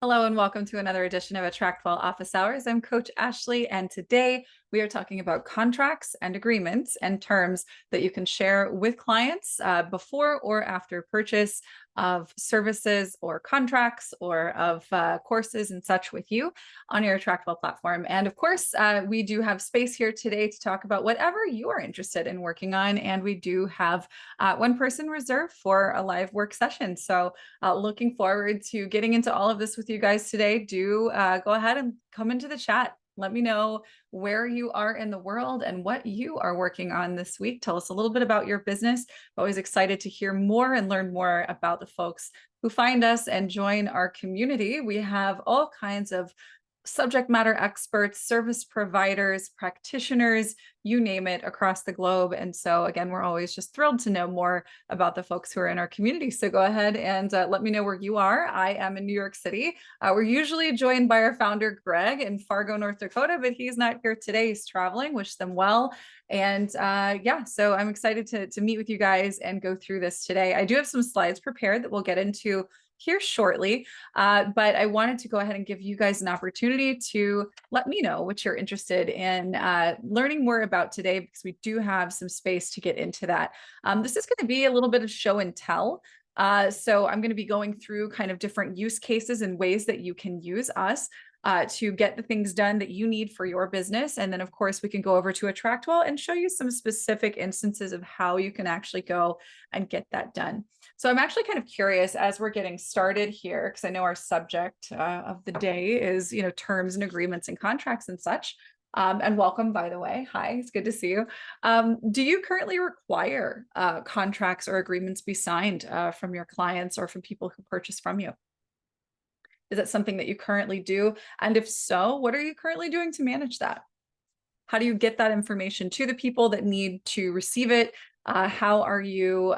Hello and welcome to another edition of AttractWell Office Hours. I'm Coach Ashley, and today we are talking about contracts and agreements and terms that you can share with clients before or after purchase of services or contracts or of courses and such with you on your AttractWell platform. And of course, we do have space here today to talk about whatever you are interested in working on. And we do have one person reserved for a live work session. So looking forward to getting into all of this with you guys today. Do go ahead and come into the chat. Let me know where you are in the world and what you are working on this week. Tell us a little bit about your business. Always excited to hear more and learn more about the folks who find us and join our community. We have all kinds of subject matter experts, service providers, practitioners, you name it, across the globe. And so again, we're always just thrilled to know more about the folks who are in our community. So go ahead and let me know where you are. I am in New York City. We're usually joined by our founder, Greg, in Fargo, North Dakota, but he's not here today. He's traveling. Wish them well. And yeah, so I'm excited to meet with you guys and go through this today. I do have some slides prepared that we'll get into here shortly, but I wanted to go ahead and give you guys an opportunity to let me know what you're interested in learning more about today, because we do have some space to get into that. This is going to be a little bit of show and tell. So I'm going to be going through kind of different use cases and ways that you can use us to get the things done that you need for your business. And then of course, we can go over to AttractWell and show you some specific instances of how you can actually go and get that done. So I'm actually kind of curious as we're getting started here, because I know our subject of the day is, terms and agreements and contracts and such. And welcome, by the way. Hi, it's good to see you. Do you currently require contracts or agreements be signed from your clients or from people who purchase from you? Is that something that you currently do? And if so, what are you currently doing to manage that? How do you get that information to the people that need to receive it? How are you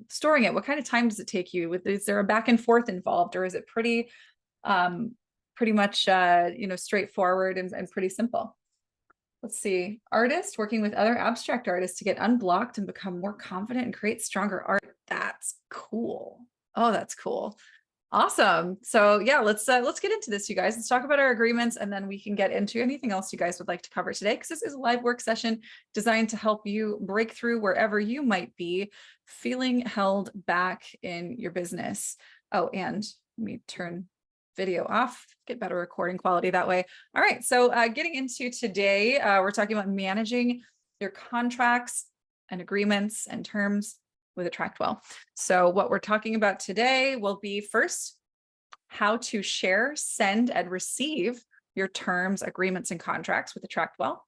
storing it? What kind of time does it take you? Is there a back and forth involved, or is it pretty much straightforward and pretty simple? Let's see. Artist working with other abstract artists to get unblocked and become more confident and create stronger art. That's cool. Oh, that's cool. Awesome. So yeah, let's get into this, you guys. Let's talk about our agreements, and then we can get into anything else you guys would like to cover today, because this is a live work session designed to help you break through wherever you might be feeling held back in your business. Oh, and let me turn video off, get better recording quality that way. All right. So getting into today, we're talking about managing your contracts and agreements and terms with AttractWell. So what we're talking about today will be first, how to share, send, and receive your terms, agreements, and contracts with AttractWell.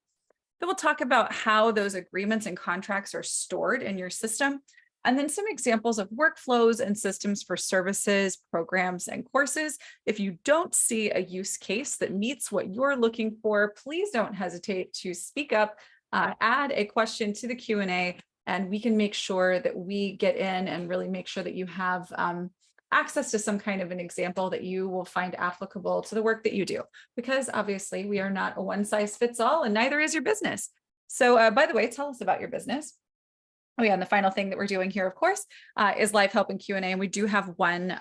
Then we'll talk about how those agreements and contracts are stored in your system, and then some examples of workflows and systems for services, programs, and courses. If you don't see a use case that meets what you're looking for, please don't hesitate to speak up, add a question to the Q&A, and we can make sure that we get in and really make sure that you have access to some kind of an example that you will find applicable to the work that you do, because obviously we are not a one size fits all, and neither is your business. So by the way, tell us about your business. Oh yeah, and the final thing that we're doing here, of course, is live help and Q&A, and we do have one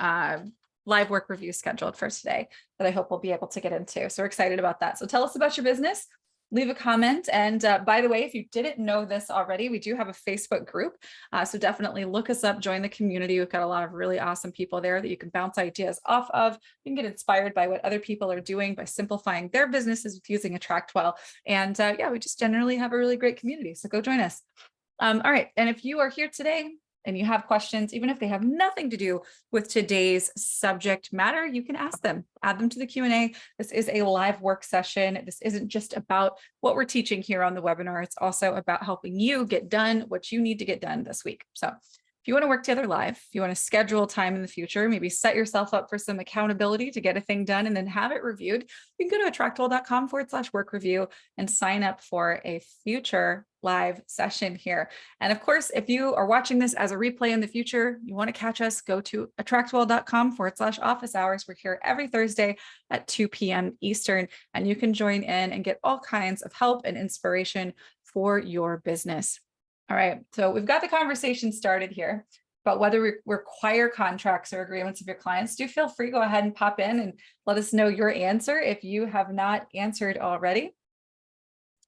live work review scheduled for today that I hope we'll be able to get into. So we're excited about that. So tell us about your business. Leave a comment. And by the way, if you didn't know this already, we do have a Facebook group. So definitely look us up, join the community. We've got a lot of really awesome people there that you can bounce ideas off of. You can get inspired by what other people are doing by simplifying their businesses with using AttractWell. And yeah, we just generally have a really great community. So go join us. All right. And if you are here today and you have questions, even if they have nothing to do with today's subject matter, you can ask them, add them to the Q&A. This is a live work session. This isn't just about what we're teaching here on the webinar. It's also about helping you get done what you need to get done this week. So if you want to work together live, if you want to schedule time in the future, maybe set yourself up for some accountability to get a thing done and then have it reviewed, you can go to attractwell.com/work review and sign up for a future live session here. And of course, if you are watching this as a replay in the future, you want to catch us, go to attractwell.com/office hours. We're here every Thursday at 2 p.m. Eastern, and you can join in and get all kinds of help and inspiration for your business. All right, so we've got the conversation started here, about whether we require contracts or agreements of your clients, do feel free, go ahead and pop in and let us know your answer if you have not answered already.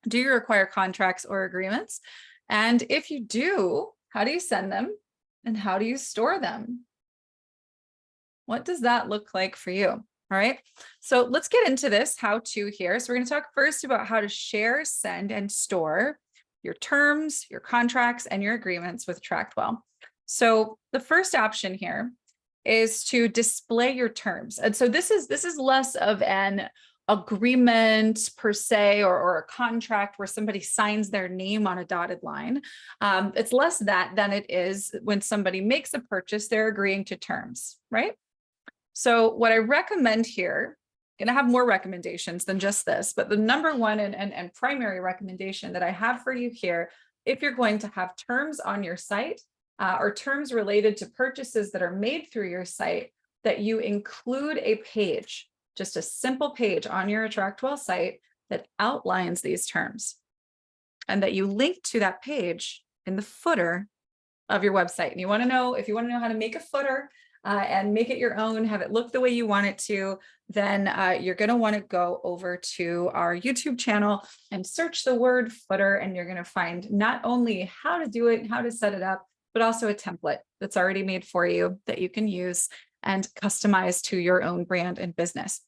Do you require contracts or agreements? And if you do, how do you send them? And how do you store them? What does that look like for you? All right, so let's get into this how-to here. So we're going to talk first about how to share, send, and store your terms, your contracts, and your agreements with AttractWell. So the first option here is to display your terms. And so this is less of an agreement per se, or a contract where somebody signs their name on a dotted line. It's less that than it is when somebody makes a purchase, they're agreeing to terms, right? So what I recommend here, I'm going to have more recommendations than just this, but the number one and primary recommendation that I have for you here, if you're going to have terms on your site or terms related to purchases that are made through your site, that you include a page, just a simple page on your AttractWell site that outlines these terms, and that you link to that page in the footer of your website. And you want to know, if you want to know how to make a footer and make it your own, have it look the way you want it to, then you're going to want to go over to our YouTube channel and search the word footer, and you're going to find not only how to do it and how to set it up, but also a template that's already made for you that you can use and customize to your own brand and business.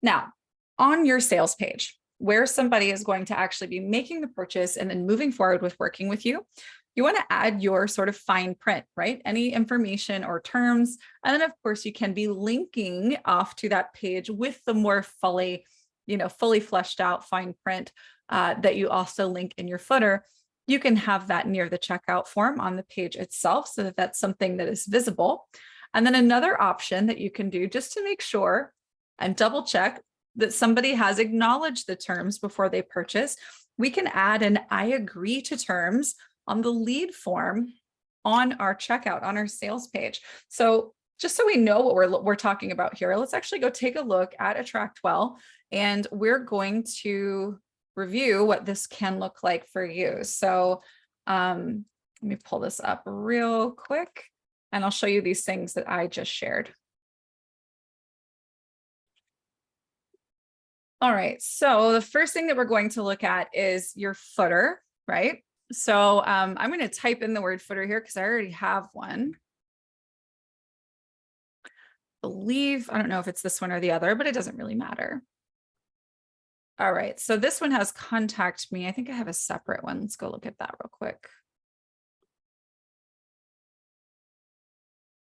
Now, on your sales page, where somebody is going to actually be making the purchase and then moving forward with working with you, you want to add your sort of fine print, right? Any information or terms. And then of course you can be linking off to that page with the more fully fleshed out fine print that you also link in your footer. You can have that near the checkout form on the page itself so that that's something that is visible. And then another option that you can do just to make sure and double check that somebody has acknowledged the terms before they purchase, we can add an I agree to terms on the lead form on our checkout, on our sales page. So just so we know what we're talking about here, let's actually go take a look at AttractWell, and we're going to review what this can look like for you. So let me pull this up real quick, and I'll show you these things that I just shared. All right, so the first thing that we're going to look at is your footer, right? So I'm going to type in the word footer here because I already have one. I don't know if it's this one or the other, but it doesn't really matter. All right, so this one has contact me. I think I have a separate one. Let's go look at that real quick.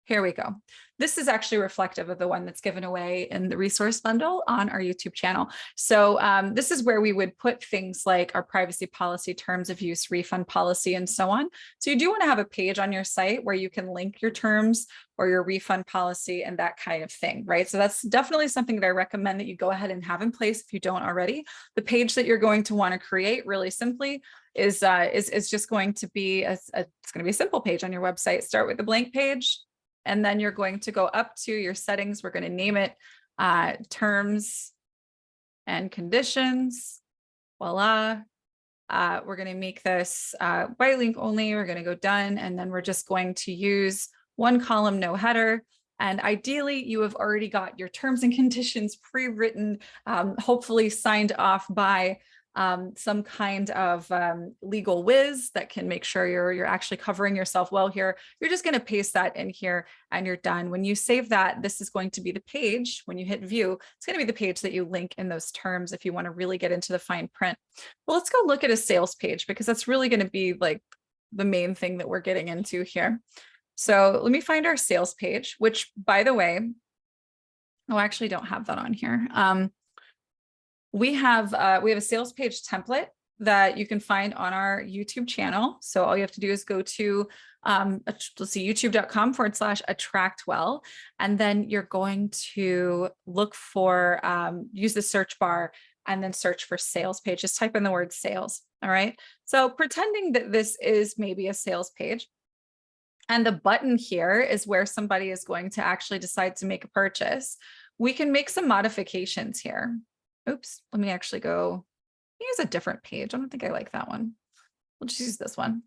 Here we go. This is actually reflective of the one that's given away in the resource bundle on our YouTube channel. So this is where we would put things like our privacy policy, terms of use, refund policy, and so on. So you do want to have a page on your site where you can link your terms or your refund policy and that kind of thing, right? So that's definitely something that I recommend that you go ahead and have in place if you don't already. The page that you're going to want to create really simply is just going to be it's going to be a simple page on your website. Start with a blank page. And then you're going to go up to your settings. We're going to name it terms and conditions. Voila. We're going to make this by link only. We're going to go done. And then we're just going to use one column, no header. And ideally, you have already got your terms and conditions pre-written, hopefully signed off by some kind of legal whiz that can make sure you're actually covering yourself well here. You're just going to paste that in here and you're done. When you save that, this is going to be the page. When you hit view, it's going to be the page that you link in those terms if you want to really get into the fine print. Well, let's go look at a sales page because that's really going to be like the main thing that we're getting into here. So let me find our sales page, which by the way, oh, I actually don't have that on here. We have a sales page template that you can find on our YouTube channel. So all you have to do is go to, let's see, youtube.com/AttractWell. And then you're going to look for, use the search bar and then search for sales page. Just type in the word sales. All right. So pretending that this is maybe a sales page. And the button here is where somebody is going to actually decide to make a purchase. We can make some modifications here. Oops, let me actually go use a different page. I don't think I like that one. We'll just use this one.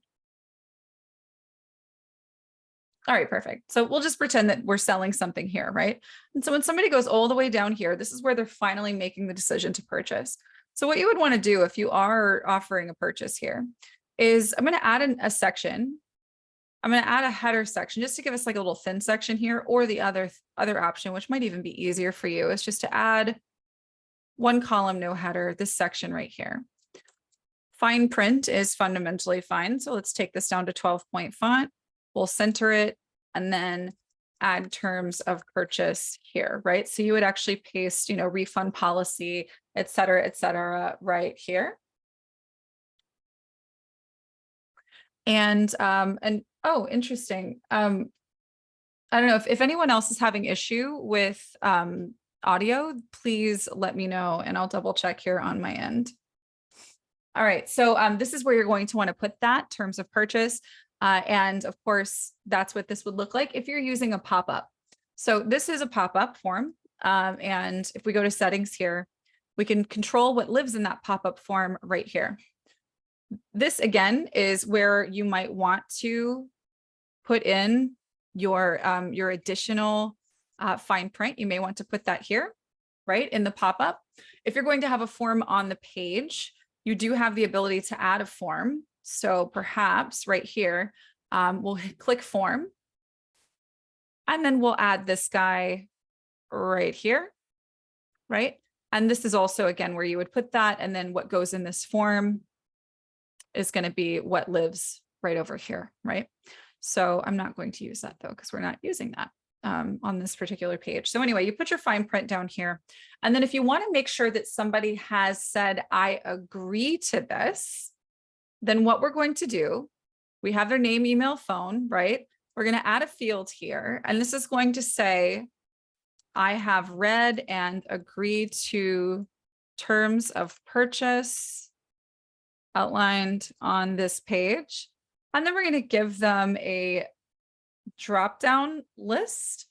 All right, perfect. So we'll just pretend that we're selling something here, right? And so when somebody goes all the way down here, this is where they're finally making the decision to purchase. So what you would want to do if you are offering a purchase here is I'm going to add a section. I'm going to add a header section just to give us like a little thin section here, or the other option, which might even be easier for you, is just to add one column, no header, this section right here. Fine print is fundamentally fine. So let's take this down to 12-point font. We'll center it and then add terms of purchase here, right? So you would actually paste, refund policy, et cetera, right here. And oh, interesting. I don't know if anyone else is having issue with audio, please let me know and I'll double check here on my end. All right, so this is where you're going to want to put that terms of purchase. And of course, that's what this would look like if you're using a pop-up. So this is a pop-up form. And if we go to settings here, we can control what lives in that pop-up form right here. This again is where you might want to put in your additional fine print. You may want to put that here, right, in the pop-up. If you're going to have a form on the page, you do have the ability to add a form. So perhaps right here, we'll click form. And then we'll add this guy right here, right? And this is also, again, where you would put that. And then what goes in this form is going to be what lives right over here, right? So I'm not going to use that though, because we're not using that on this particular page. So anyway, you put your fine print down here. And then if you want to make sure that somebody has said, I agree to this, then what we're going to do, we have their name, email, phone, right? We're going to add a field here. And this is going to say, I have read and agreed to terms of purchase outlined on this page. And then we're going to give them a drop-down list,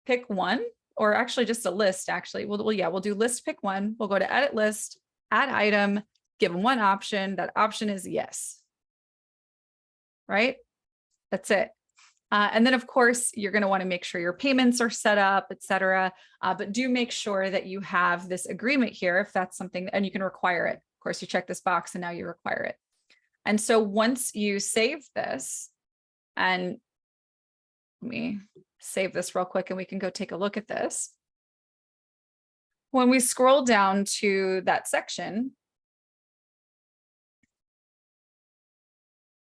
pick one, or actually just a list, actually. We'll do list, pick one. We'll go to edit list, add item, give them one option. That option is yes, right? That's it. And then of course, you're going to want to make sure your payments are set up, et cetera. But do make sure that you have this agreement here if that's something, and you can require it. Of course, you check this box and now you require it. And so once you save this, and let me save this real quick and we can go take a look at this. When we scroll down to that section,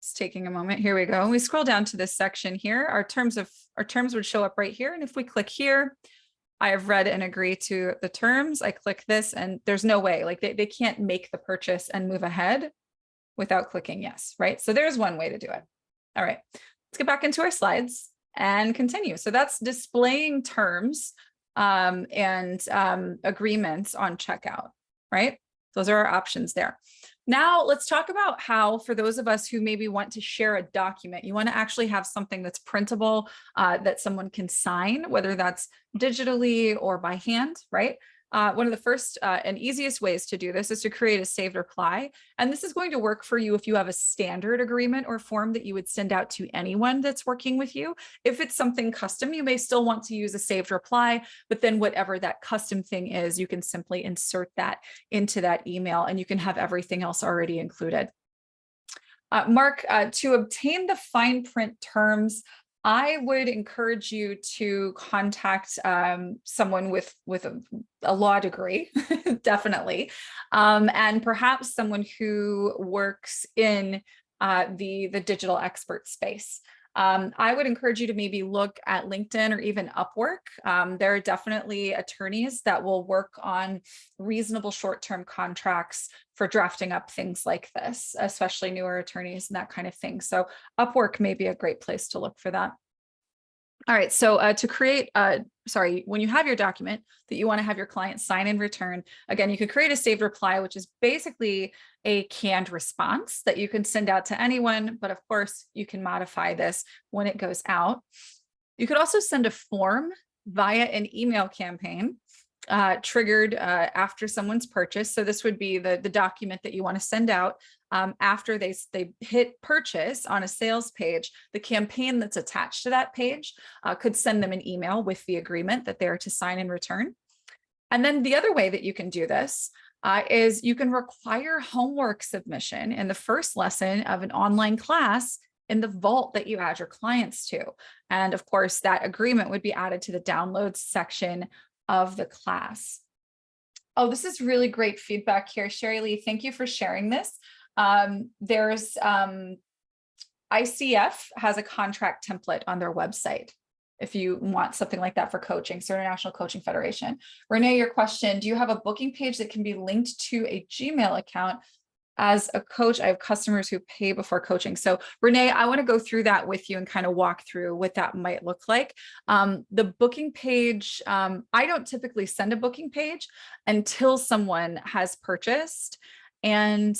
it's taking a moment. Here we go. We scroll down to this section here. Our terms would show up right here. And if we click here, I have read and agree to the terms. I click this and there's no way, like they can't make the purchase and move ahead without clicking yes, right? So there's one way to do it. All right, let's get back into our slides and continue. So that's displaying terms and agreements on checkout, right? Those are our options there. Now let's talk about how, for those of us who maybe want to share a document, you want to actually have something that's printable, that someone can sign, whether that's digitally or by hand, right? One of the first and easiest ways to do this is to create a saved reply. And this is going to work for you if you have a standard agreement or form that you would send out to anyone that's working with you. If it's something custom, you may still want to use a saved reply, but then whatever that custom thing is, you can simply insert that into that email and you can have everything else already included. Mark, to obtain the fine print terms, I would encourage you to contact someone with a law degree, definitely, and perhaps someone who works in the digital expert space. I would encourage you to maybe look at LinkedIn or even Upwork. There are definitely attorneys that will work on reasonable short-term contracts for drafting up things like this, especially newer attorneys and that kind of thing. So Upwork may be a great place to look for that. All right, so to create, when you have your document that you want to have your client sign and return, again, you could create a saved reply, which is basically a canned response that you can send out to anyone, but of course you can modify this when it goes out. You could also send a form via an email campaign triggered after someone's purchase. So this would be the document that you want to send out. after they hit purchase on a sales page, the campaign that's attached to that page could send them an email with the agreement that they're to sign in return. And then the other way that you can do this is you can require homework submission in the first lesson of an online class in the vault that you add your clients to. And of course, that agreement would be added to the downloads section of the class. Oh, this is really great feedback here. Sherry Lee, thank you for sharing this. There's ICF has a contract template on their website if you want something like that for coaching, so International Coaching Federation. Renee, your question, do you have a booking page that can be linked to a Gmail account? As a coach, I have customers who pay before coaching. So Renee, I want to go through that with you and kind of walk through what that might look like. The booking page, I don't typically send a booking page until someone has purchased. And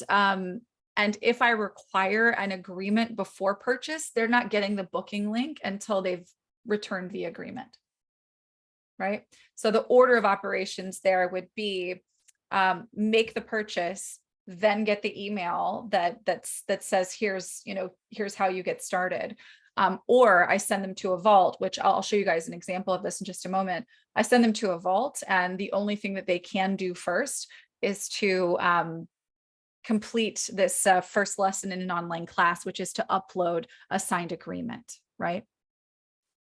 if I require an agreement before purchase, they're not getting the booking link until they've returned the agreement, right? So the order of operations there would be make the purchase, then get the email that says here's how you get started, or I send them to a vault, which I'll show you guys an example of this in just a moment. I send them to a vault, and the only thing that they can do first is to complete this first lesson in an online class, which is to upload a signed agreement, right?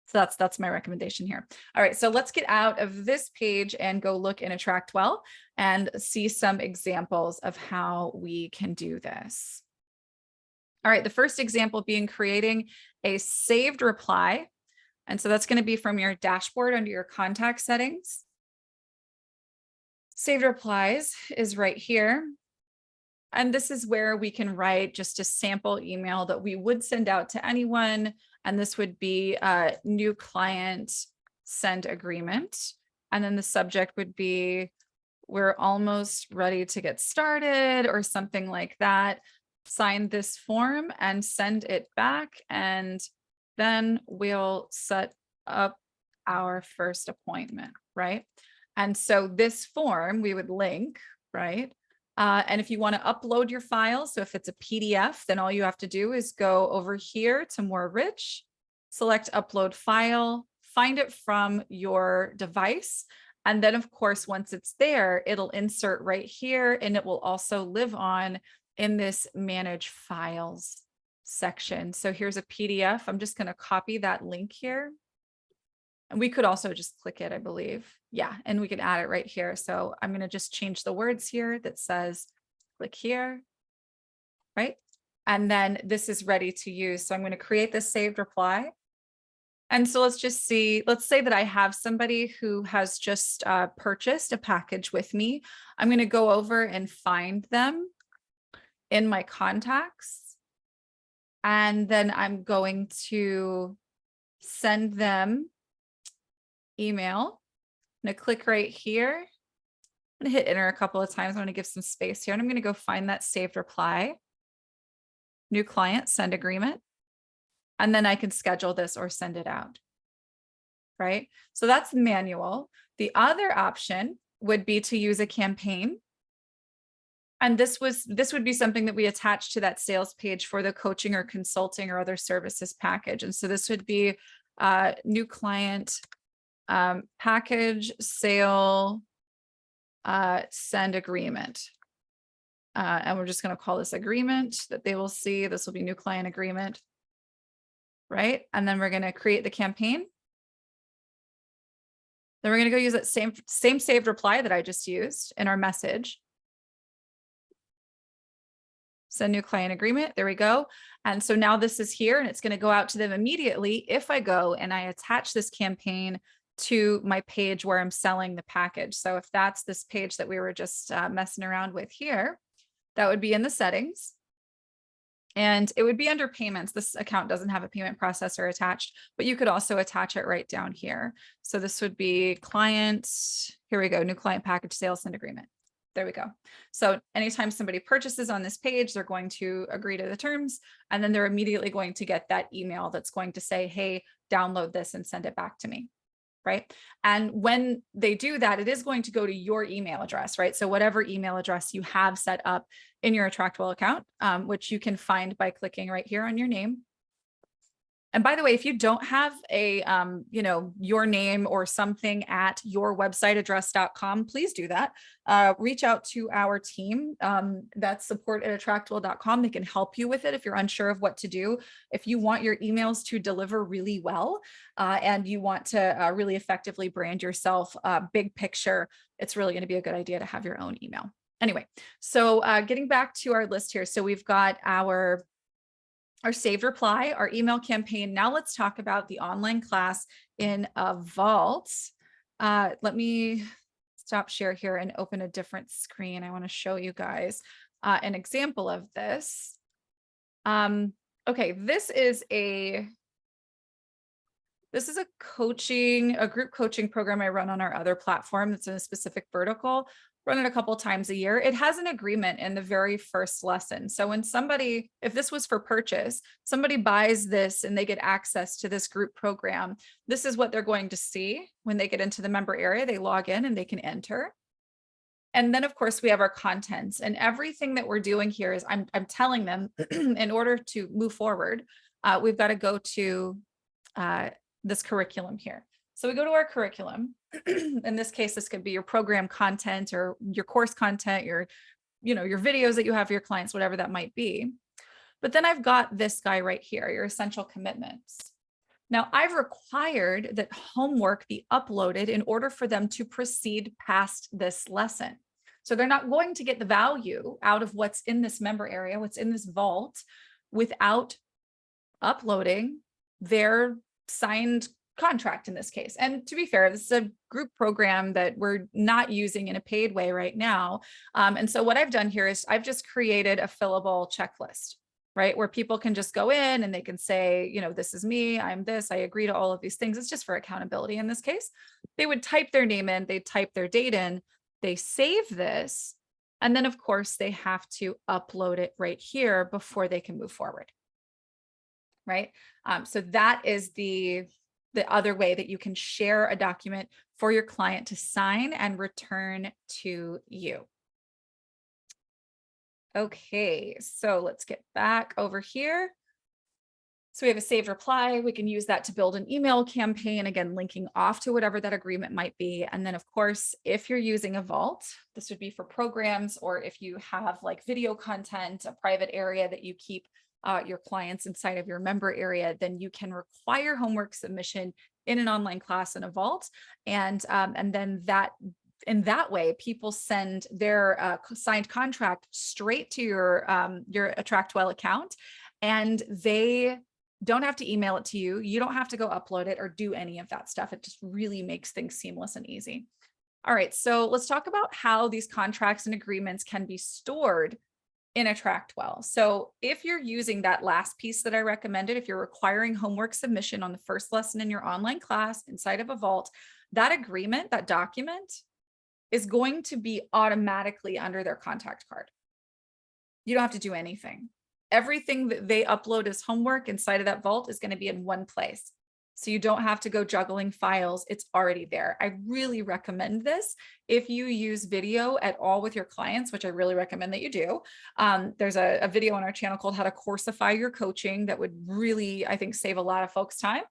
So that's my recommendation here. All right, so let's get out of this page and go look in AttractWell and see some examples of how we can do this. All right, the first example being creating a saved reply. And so that's going to be from your dashboard under your contact settings. Saved replies is right here. And this is where we can write just a sample email that we would send out to anyone. And this would be a new client send agreement. And then the subject would be, we're almost ready to get started, or something like that. Sign this form and send it back. And then we'll set up our first appointment, right? And so this form we would link, right? And if you want to upload your file, so if it's a PDF, then all you have to do is go over here to more rich, select upload file, find it from your device. And then of course, once it's there, it'll insert right here, and it will also live on in this manage files section. So here's a PDF. I'm just going to copy that link here. And we could also just click it, I believe. Yeah, and we can add it right here. So I'm going to just change the words here that says click here, right? And then this is ready to use. So I'm going to create this saved reply. And so let's just see, let's say that I have somebody who has just purchased a package with me. I'm going to go over and find them in my contacts. And then I'm going to send them email. I'm going to click right here. I'm going to hit enter a couple of times. I'm going to give some space here, and I'm going to go find that saved reply. New client, send agreement. And then I can schedule this or send it out, right? So that's manual. The other option would be to use a campaign. And this would be something that we attach to that sales page for the coaching or consulting or other services package. And so this would be new client, package sale, send agreement. And we're just going to call this agreement that they will see. This will be new client agreement, right? And then we're going to create the campaign. Then we're going to go use that same saved reply that I just used in our message. Send new client agreement. There we go. And so now this is here, and it's going to go out to them immediately if I go and I attach this campaign to my page where I'm selling the package. So if that's this page that we were just messing around with here, that would be in the settings. And it would be under payments. This account doesn't have a payment processor attached, but you could also attach it right down here. So this would be client, here we go, new client package sales and agreement. There we go. So anytime somebody purchases on this page, they're going to agree to the terms, and then they're immediately going to get that email that's going to say, hey, download this and send it back to me. right? And when they do that, it is going to go to your email address, right? So whatever email address you have set up in your AttractWell account, which you can find by clicking right here on your name. And by the way, if you don't have a, your name or something at your website address.com, please do that. Reach out to our team, that's support at attractwell.com. They can help you with it if you're unsure of what to do. If you want your emails to deliver really well, and you want to really effectively brand yourself, big picture, it's really going to be a good idea to have your own email. Anyway, so getting back to our list here. So we've got our saved reply, our email campaign. Now let's talk about the online class in a vault. Let me stop share here and open a different screen. I want to show you guys an example of this. Okay, this is a group coaching program I run on our other platform that's in a specific vertical. Run it a couple times a year. It has an agreement in the very first lesson. So when if this was for purchase, somebody buys this and they get access to this group program, this is what they're going to see when they get into the member area. They log in and they can enter. And then of course we have our contents, and everything that we're doing here is I'm telling them in order to move forward, we've got to go to this curriculum here. So we go to our curriculum. In this case, this could be your program content or your course content, your videos that you have for your clients, whatever that might be. But then I've got this guy right here, your essential commitments. Now I've required that homework be uploaded in order for them to proceed past this lesson. So they're not going to get the value out of what's in this member area, what's in this vault, without uploading their signed contract in this case. And to be fair, this is a group program that we're not using in a paid way right now. And so what I've done here is I've just created a fillable checklist, right? Where people can just go in and they can say, this is me, I'm this, I agree to all of these things. It's just for accountability in this case. They would type their name in, they type their date in, they save this. And then of course they have to upload it right here before they can move forward. Right? So that is the other way that you can share a document for your client to sign and return to you. Okay, so let's get back over here. So we have a saved reply. We can use that to build an email campaign, again, linking off to whatever that agreement might be. And then of course, if you're using a vault, this would be for programs, or if you have like video content, a private area that you keep your clients inside of your member area, then you can require homework submission in an online class in a vault. And then in that way, people send their signed contract straight to your AttractWell account, and they don't have to email it to you. You don't have to go upload it or do any of that stuff. It just really makes things seamless and easy. All right, so let's talk about how these contracts and agreements can be stored in AttractWell. So if you're using that last piece that I recommended, if you're requiring homework submission on the first lesson in your online class inside of a vault, that agreement, that document is going to be automatically under their contact card. You don't have to do anything. Everything that they upload as homework inside of that vault is going to be in one place. So you don't have to go juggling files. It's already there. I really recommend this. If you use video at all with your clients, which I really recommend that you do, there's a video on our channel called How to Coursify Your Coaching that would really, I think, save a lot of folks' time.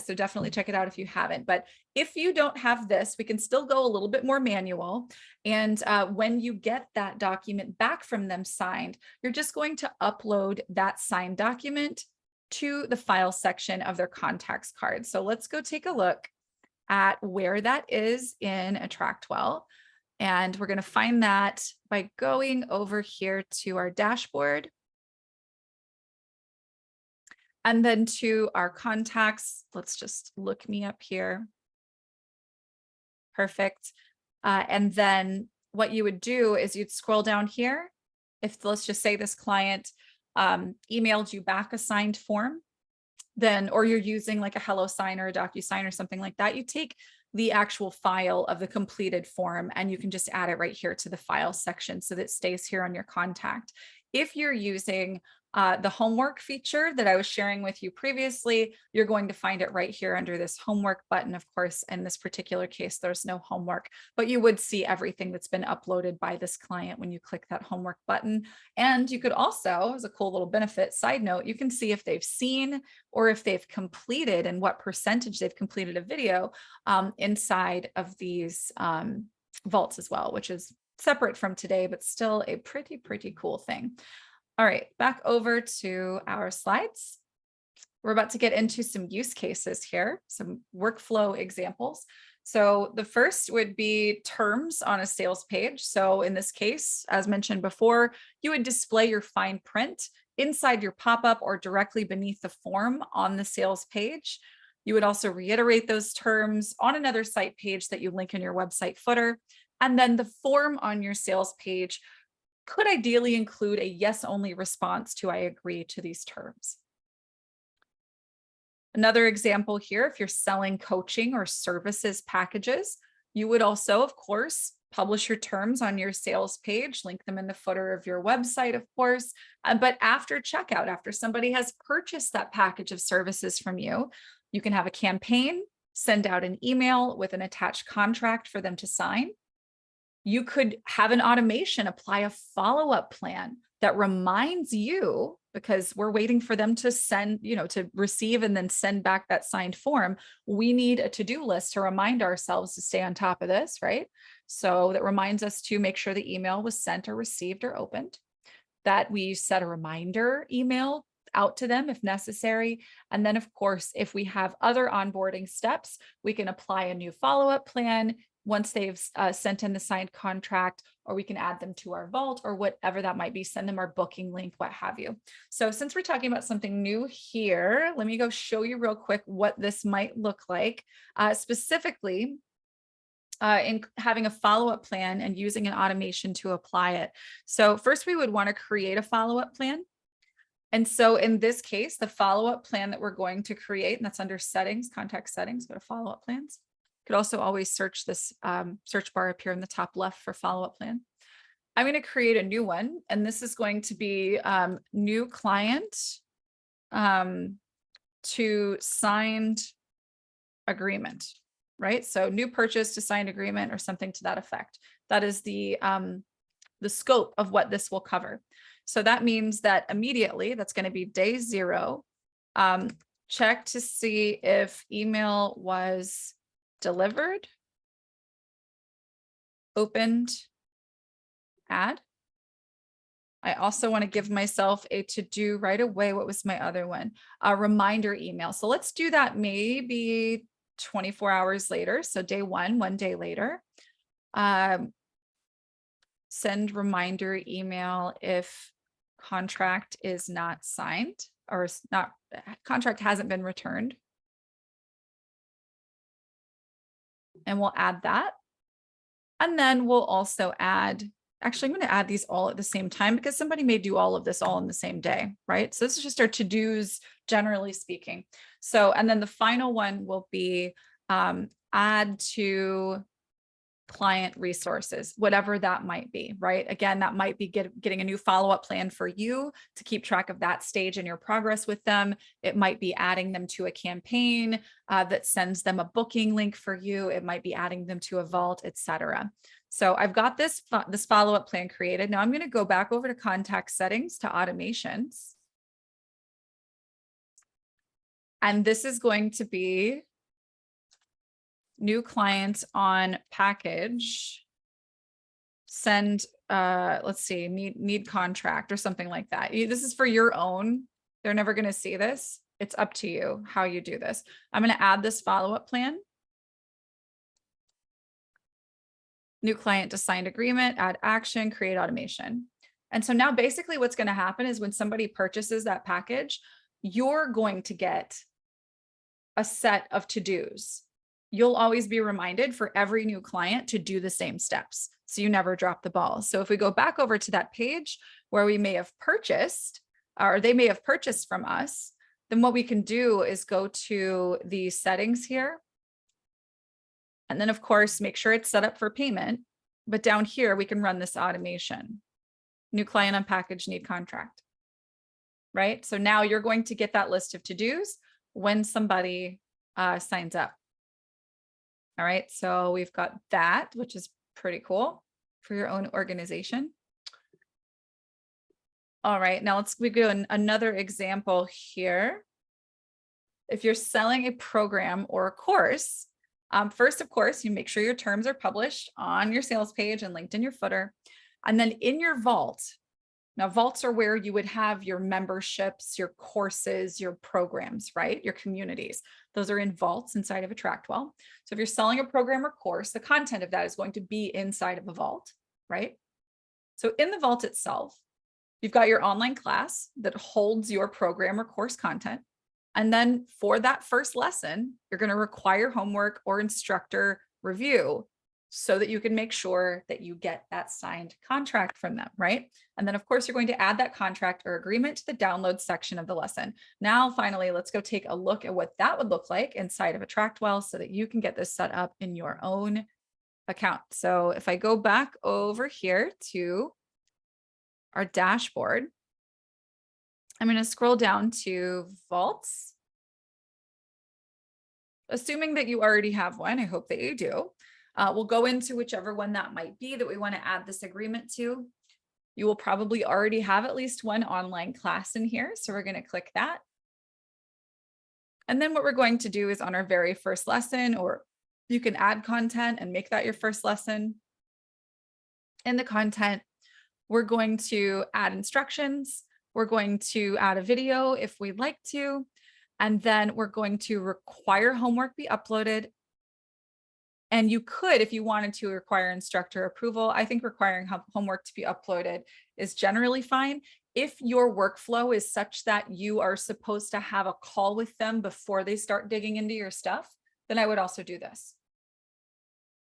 So definitely check it out if you haven't. But if you don't have this, we can still go a little bit more manual. And when you get that document back from them signed, you're just going to upload that signed document to the file section of their contacts card. So let's go take a look at where that is in AttractWell. And we're going to find that by going over here to our dashboard. And then to our contacts, let's just look me up here. Perfect. And then what you would do is you'd scroll down here. If let's just say this client emailed you back a signed form, then, or you're using like a HelloSign or a DocuSign or something like that, you take the actual file of the completed form and you can just add it right here to the file section so that it stays here on your contact. If you're using The homework feature that I was sharing with you previously, you're going to find it right here under this homework button. Of course, in this particular case, there's no homework, but you would see everything that's been uploaded by this client when you click that homework button. And you could also, as a cool little benefit, side note, you can see if they've seen or if they've completed and what percentage they've completed a video inside of these vaults as well, which is separate from today, but still a pretty cool thing. All right, back over to our slides. We're about to get into some use cases here, some workflow examples. So the first would be terms on a sales page. So in this case, as mentioned before, you would display your fine print inside your pop-up or directly beneath the form on the sales page. You would also reiterate those terms on another site page that you link in your website footer. And then the form on your sales page could ideally include a yes-only response to I agree to these terms. Another example here, if you're selling coaching or services packages, you would also, of course, publish your terms on your sales page, link them in the footer of your website, of course. But after checkout, after somebody has purchased that package of services from you, you can have a campaign, send out an email with an attached contract for them to sign. You could have an automation apply a follow-up plan that reminds you, because we're waiting for them to send, to receive and then send back that signed form. We need a to-do list to remind ourselves to stay on top of this, right? So that reminds us to make sure the email was sent or received or opened, that we set a reminder email out to them if necessary. And then, of course, if we have other onboarding steps, we can apply a new follow-up plan once they've sent in the signed contract, or we can add them to our vault or whatever that might be, send them our booking link, what have you. So since we're talking about something new here, let me go show you real quick what this might look like, specifically in having a follow-up plan and using an automation to apply it. So first we would want to create a follow-up plan. And so in this case, the follow-up plan that we're going to create, and that's under settings, contact settings, go to follow-up plans. Could also always search this search bar up here in the top left for follow-up plan. I'm going to create a new one, and this is going to be new client to signed agreement, right? So new purchase to signed agreement or something to that effect. That is the scope of what this will cover. So that means that immediately, that's going to be day 0, check to see if email was delivered, opened, add. I also want to give myself a to-do right away. What was my other one? A reminder email. So let's do that maybe 24 hours later. So day 1, 1 day later. Send reminder email if contract is not signed or contract hasn't been returned. And we'll add that. And then we'll also add, actually, I'm going to add these all at the same time because somebody may do all of this all in the same day, right? So this is just our to-dos, generally speaking. So, and then the final one will be add to client resources, whatever that might be, right? Again, that might be getting a new follow-up plan for you to keep track of that stage in your progress with them. It might be adding them to a campaign that sends them a booking link for you. It might be adding them to a vault, etc. So I've got this follow-up plan created. Now I'm going to go back over to contact settings to automations. And this is going to be new client on package, send, let's see, need contract or something like that. This is for your own. They're never going to see this. It's up to you how you do this. I'm going to add this follow-up plan. New client to signed agreement, add action, create automation. And so now basically what's going to happen is when somebody purchases that package, you're going to get a set of to-dos. You'll always be reminded for every new client to do the same steps, so you never drop the ball. So if we go back over to that page where we may have purchased, or they may have purchased from us, then what we can do is go to the settings here. And then of course, make sure it's set up for payment. But down here, we can run this automation. New client on package, need contract. right? So now you're going to get that list of to-dos when somebody signs up. All right, so we've got that, which is pretty cool for your own organization. All right, now we go another example here. If you're selling a program or a course, first, of course, you make sure your terms are published on your sales page and linked in your footer. And then in your vault, now vaults are where you would have your memberships, your courses, your programs, right? Your communities. Those are in vaults inside of AttractWell. So if you're selling a program or course, the content of that is going to be inside of a vault, right? So in the vault itself, you've got your online class that holds your program or course content. And then for that first lesson, you're going to require homework or instructor review so that you can make sure that you get that signed contract from them, right? And then of course, you're going to add that contract or agreement to the download section of the lesson. Now, finally, let's go take a look at what that would look like inside of AttractWell so that you can get this set up in your own account. So if I go back over here to our dashboard, I'm going to scroll down to vaults. Assuming that you already have one, I hope that you do. We'll go into whichever one that might be that we want to add this agreement to. You will probably already have at least one online class in here. So we're going to click that. And then what we're going to do is on our very first lesson, or you can add content and make that your first lesson. In the content, we're going to add instructions. We're going to add a video if we'd like to. And then we're going to require homework be uploaded. And you could, if you wanted to, require instructor approval. I think requiring homework to be uploaded is generally fine. If your workflow is such that you are supposed to have a call with them before they start digging into your stuff, then I would also do this.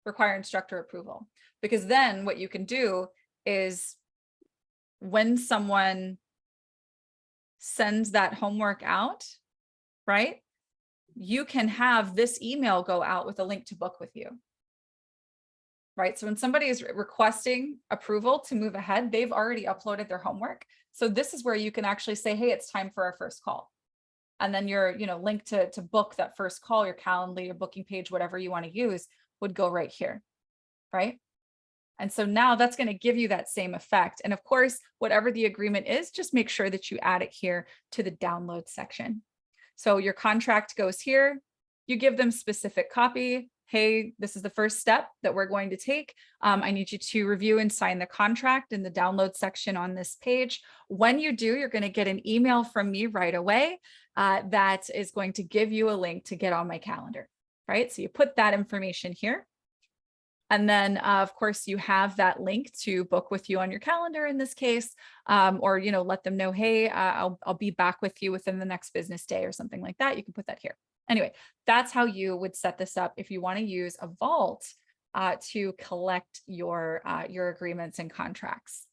Require instructor approval. Because then what you can do is when someone sends that homework out, right? You can have this email go out with a link to book with you, right? So when somebody is requesting approval to move ahead, they've already uploaded their homework. So this is where you can actually say, hey, it's time for our first call. And then your, link to book that first call, your Calendly, your booking page, whatever you want to use would go right here, right? And so now that's going to give you that same effect. And of course, whatever the agreement is, just make sure that you add it here to the download section. So your contract goes here. You give them specific copy. Hey, this is the first step that we're going to take. I need you to review and sign the contract in the download section on this page. When you do, you're going to get an email from me right away that is going to give you a link to get on my calendar, right? So you put that information here. And then, of course, you have that link to book with you on your calendar in this case, or, let them know, hey, I'll be back with you within the next business day or something like that. You can put that here. Anyway, that's how you would set this up if you want to use a vault to collect your agreements and contracts.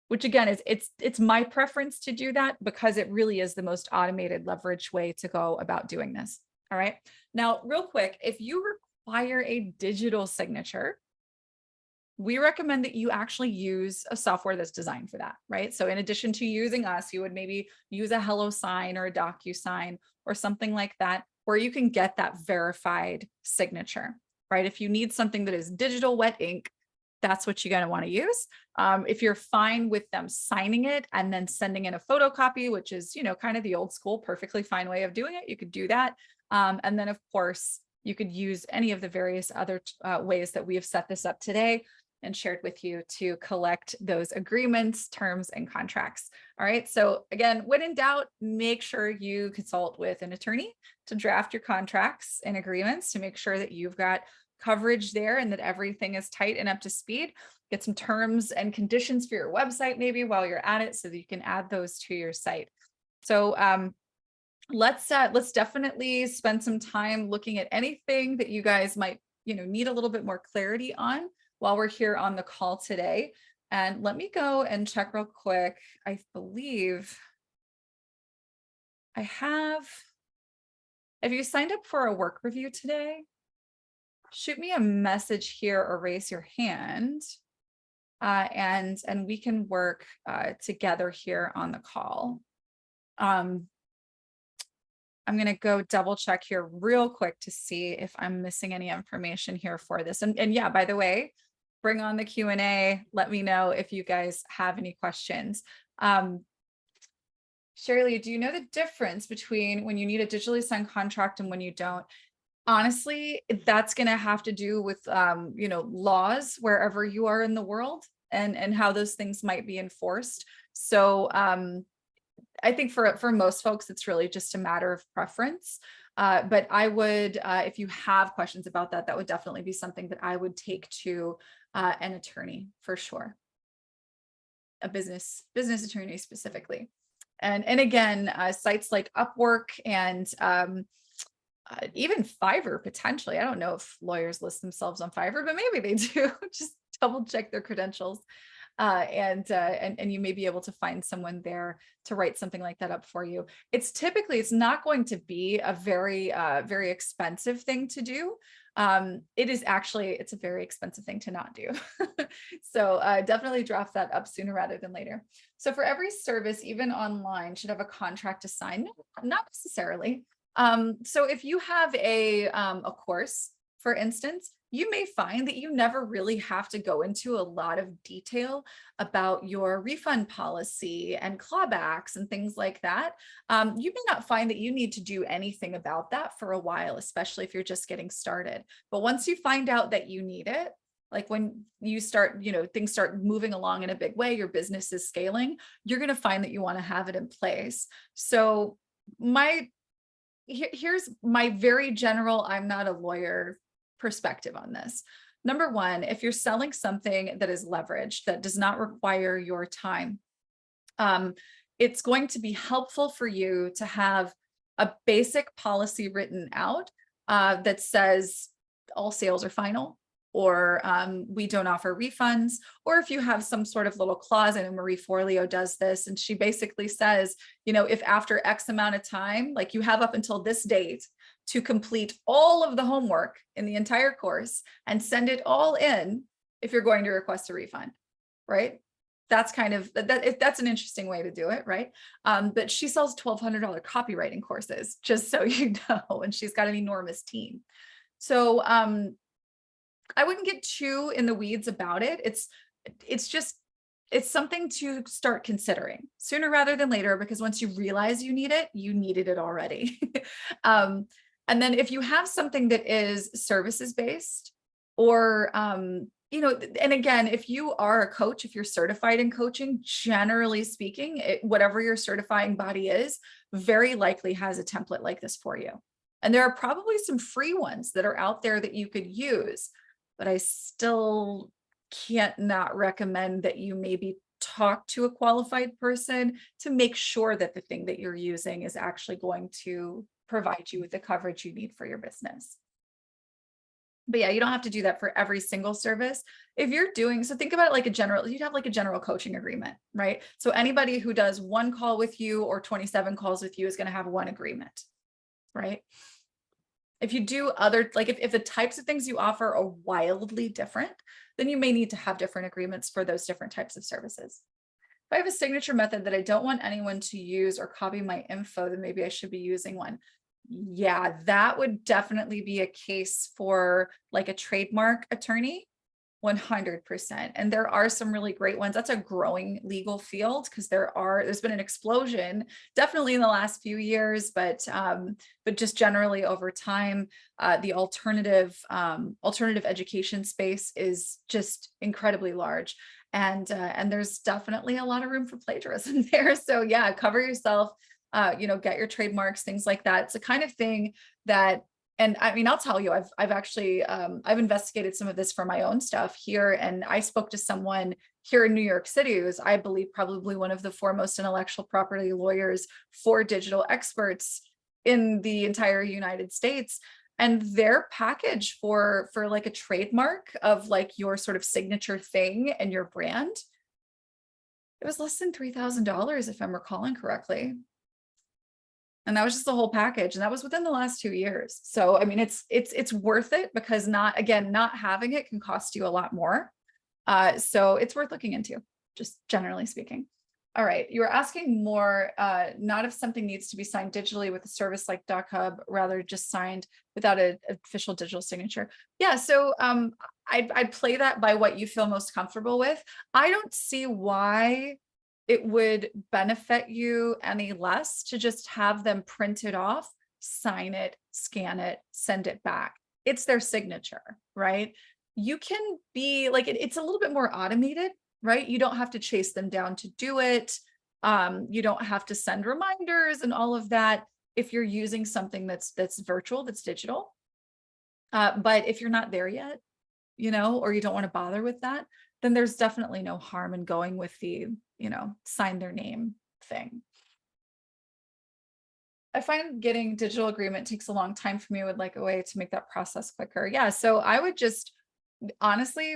Which again is it's my preference to do that because it really is the most automated leverage way to go about doing this. All right. Now, real quick, if you require a digital signature, we recommend that you actually use a software that's designed for that, right? So in addition to using us, you would maybe use a HelloSign or a DocuSign or something like that, where you can get that verified signature, right? If you need something that is digital wet ink, that's what you're going to want to use. If you're fine with them signing it and then sending in a photocopy, which is, kind of the old school, perfectly fine way of doing it, you could do that. And then of course, you could use any of the various other ways that we have set this up today and shared with you to collect those agreements, terms, and contracts. All right. So again, when in doubt, make sure you consult with an attorney to draft your contracts and agreements to make sure that you've got coverage there and that everything is tight and up to speed. Get some terms and conditions for your website maybe while you're at it so that you can add those to your site. So let's definitely spend some time looking at anything that you guys might need a little bit more clarity on while we're here on the call today. And let me go and check real quick. I believe I have, if you signed up for a work review today, shoot me a message here or raise your hand and we can work together here on the call. Um, I'm going to go double check here real quick to see if I'm missing any information here for this. And yeah, by the way, bring on the Q&A. Let me know if you guys have any questions. Shirley, do you know the difference between when you need a digitally signed contract and when you don't? Honestly, that's going to have to do with, laws wherever you are in the world and how those things might be enforced. So, I think for most folks, it's really just a matter of preference. But I would, if you have questions about that, that would definitely be something that I would take to an attorney for sure, a business attorney specifically. And again, sites like Upwork and even Fiverr potentially. I don't know if lawyers list themselves on Fiverr, but maybe they do. Just double check their credentials. And you may be able to find someone there to write something like that up for you. It's not going to be a very, very expensive thing to do. It's a very expensive thing to not do. So definitely draft that up sooner rather than later. So for every service, even online, should have a contract to sign? No, not necessarily. So if you have a course, for instance, you may find that you never really have to go into a lot of detail about your refund policy and clawbacks and things like that. You may not find that you need to do anything about that for a while, especially if you're just getting started. But once you find out that you need it, like when you start, things start moving along in a big way, your business is scaling, you're going to find that you want to have it in place. So here's my very general, I'm not a lawyer perspective on this. Number one, if you're selling something that is leveraged, that does not require your time, it's going to be helpful for you to have a basic policy written out that says all sales are final, or we don't offer refunds, or if you have some sort of little clause, and Marie Forleo does this, and she basically says, if after X amount of time, like you have up until this date to complete all of the homework in the entire course and send it all in if you're going to request a refund, right? That's that's an interesting way to do it, right? But she sells $1,200 copywriting courses, just so you know, and she's got an enormous team. So I wouldn't get too in the weeds about it. It's something to start considering sooner rather than later, because once you realize you need it, you needed it already. And then if you have something that is services based, or, and again, if you are a coach, if you're certified in coaching, generally speaking, whatever your certifying body is, very likely has a template like this for you. And there are probably some free ones that are out there that you could use, but I still can't not recommend that you maybe talk to a qualified person to make sure that the thing that you're using is actually going to provide you with the coverage you need for your business. But yeah, you don't have to do that for every single service. If you're so think about it like you'd have like a general coaching agreement, right? So anybody who does one call with you or 27 calls with you is going to have one agreement, right? If you do if the types of things you offer are wildly different, then you may need to have different agreements for those different types of services. If I have a signature method that I don't want anyone to use or copy my info, then maybe I should be using one. Yeah, that would definitely be a case for like a trademark attorney, 100%. And there are some really great ones. That's a growing legal field because there's been an explosion definitely in the last few years, but just generally over time, the alternative education space is just incredibly large. And there's definitely a lot of room for plagiarism there. So yeah, cover yourself, get your trademarks, things like that. It's the kind of thing that, and I mean, I'll tell you, I've actually, I've investigated some of this for my own stuff here. And I spoke to someone here in New York City who's, I believe, probably one of the foremost intellectual property lawyers for digital experts in the entire United States. And their package for like a trademark of like your sort of signature thing and your brand, it was less than $3,000 if I'm recalling correctly. And that was just the whole package. And that was within the last 2 years. So, I mean, it's worth it because not having it can cost you a lot more. So it's worth looking into, just generally speaking. All right, you were asking more, not if something needs to be signed digitally with a service like DocHub, rather just signed without an official digital signature. Yeah, so I'd play that by what you feel most comfortable with. I don't see why it would benefit you any less to just have them print it off, sign it, scan it, send it back. It's their signature, right? You can be like, it's a little bit more automated, right? You don't have to chase them down to do it. You don't have to send reminders and all of that if you're using something that's virtual, that's digital. But if you're not there yet, or you don't want to bother with that, then there's definitely no harm in going with the, sign their name thing. I find getting digital agreement takes a long time for me. I would like a way to make that process quicker. Yeah, so I would just honestly,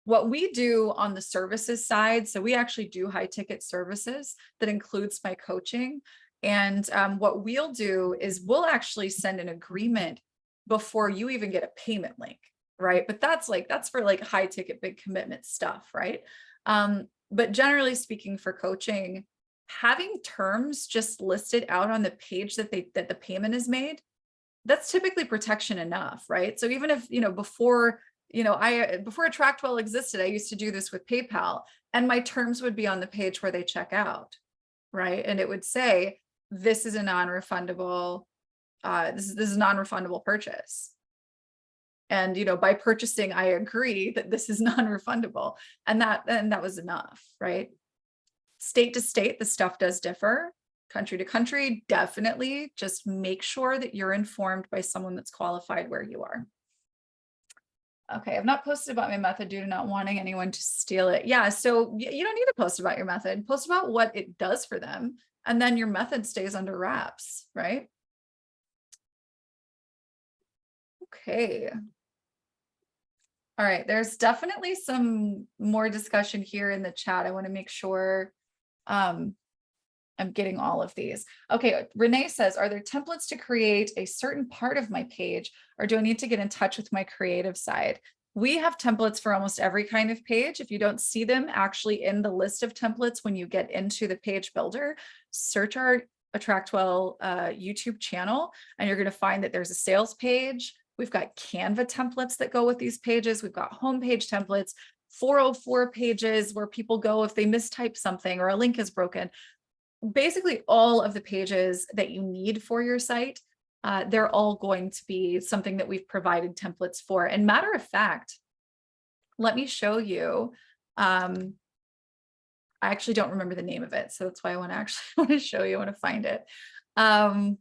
what we do on the services side, so we actually do high ticket services that includes my coaching. And what we'll do is we'll actually send an agreement before you even get a payment link, right? But that's for like high ticket, big commitment stuff, right? But generally speaking, for coaching, having terms just listed out on the page that the payment is made, that's typically protection enough, right? So even if, before AttractWell existed, I used to do this with PayPal, and my terms would be on the page where they check out, right? And it would say, this is a non-refundable, this is a non-refundable purchase. And, by purchasing, I agree that this is non-refundable, and that was enough, right? State to state, the stuff does differ. Country to country, definitely just make sure that you're informed by someone that's qualified where you are. Okay, I've not posted about my method due to not wanting anyone to steal it. Yeah, so you don't need to post about your method. Post about what it does for them, and then your method stays under wraps, right? Okay. All right, there's definitely some more discussion here in the chat. I want to make sure I'm getting all of these. Okay, Renee says, are there templates to create a certain part of my page, or do I need to get in touch with my creative side? We have templates for almost every kind of page. If you don't see them actually in the list of templates when you get into the page builder, search our AttractWell YouTube channel, and you're going to find that there's a sales page. We've got Canva templates that go with these pages. We've got homepage templates, 404 pages where people go if they mistype something or a link is broken. Basically all of the pages that you need for your site, they're all going to be something that we've provided templates for. And matter of fact, let me show you. I actually don't remember the name of it, so that's why I want to show you. I want to find it. Let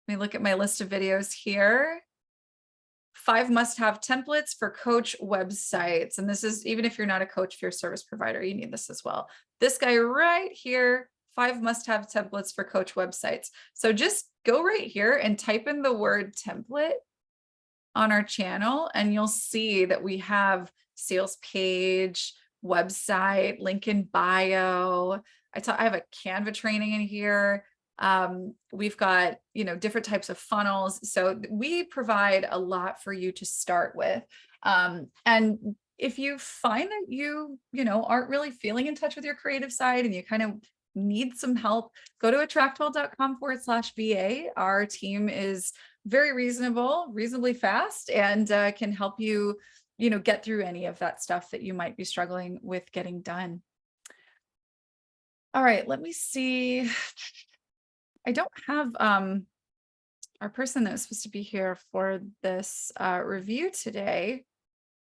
me look at my list of videos here. 5 must-have templates for coach websites. And this is, even if you're not a coach, if you're a service provider, you need this as well. This guy right here, 5 must-have templates for coach websites. So just go right here and type in the word template on our channel, and you'll see that we have sales page, website, link in bio. I have a Canva training in here. We've got, different types of funnels. So we provide a lot for you to start with. And if you find that you aren't really feeling in touch with your creative side and you kind of need some help, go to attractwell.com/VA. Our team is very reasonably fast, and can help you, get through any of that stuff that you might be struggling with getting done. All right, let me see. I don't have our person that was supposed to be here for this review today.